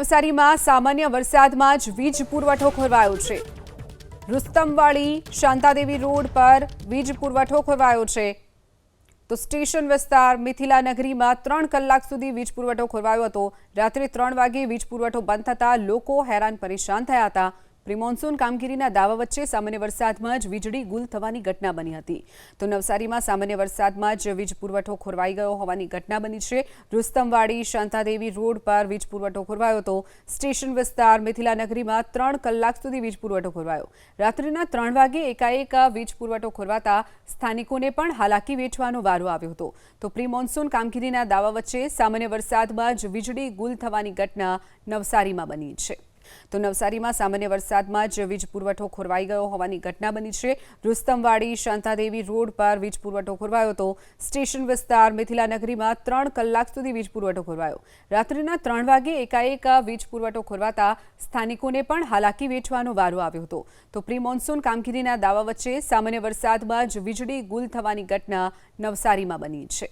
નવસારીમાં સામાન્ય વરસાદમાં જ વીજ પુરવઠો ખોરવાયો છે। રુસ્તમવાડી શાંતાદેવી રોડ પર વીજ પુરવઠો ખોરવાયો છે। તો સ્ટેશન વિસ્તાર મિથિલા નગરીમાં 3 કલાક સુધી વીજ પુરવઠો ખોરવાયો હતો। રાત્રે 3 વાગે વીજ પુરવઠો બંધ થતાં લોકો હેરાન પરેશાન થયા હતા। પ્રી મોન્સૂન કામગીરીના દાવા વચ્ચે સામાન્ય વરસાદમાં જ વીજળી ગુલ થવાની ઘટના બની હતી। તો નવસારીમાં સામાન્ય વરસાદમાં જ વીજ પુરવઠો ખોરવાઈ ગયો હોવાની ઘટના બની છે। રુસ્તમવાડી શાંતાદેવી રોડ પર વીજ પુરવઠો ખોરવાયો હતો। સ્ટેશન વિસ્તાર મિથિલા નગરીમાં 3 કલાક સુધી વીજ પુરવઠો ખોરવાયો। રાત્રિના 3 વાગે એકાએક વીજ પુરવઠો ખોરવાતા સ્થાનિકોને પણ હાલાકી વેઠવાનો વારો આવ્યો હતો। તો પ્રી મોન્સૂન કામગીરીના દાવા વચ્ચે સામાન્ય વરસાદમાં જ વીજળી ગુલ થવાની ઘટના નવસારીમાં બની છે। તો નવસારીમાં સામાન્ય વરસાદમાં જ વીજ પુરવઠો ખોરવાઈ ગયો હોવાની ઘટના બની છે। રુસ્તમવાડી શાંતાદેવી રોડ પર વીજ પુરવઠો ખોરવાયો હતો। સ્ટેશન વિસ્તાર મિથિલા નગરીમાં 3 કલાક સુધી વીજ પુરવઠો ખોરવાયો। રાત્રિના 3 વાગે એકાએક વીજ પુરવઠો ખોરવાતા સ્થાનિકોને પણ હાલાકી વેઠવાનો વારો આવ્યો હતો। તો પ્રી મોન્સૂન કામગીરીના દાવા વચ્ચે સામાન્ય વરસાદમાં જ વીજળી ગુલ થવાની ઘટના નવસારીમાં બની છે।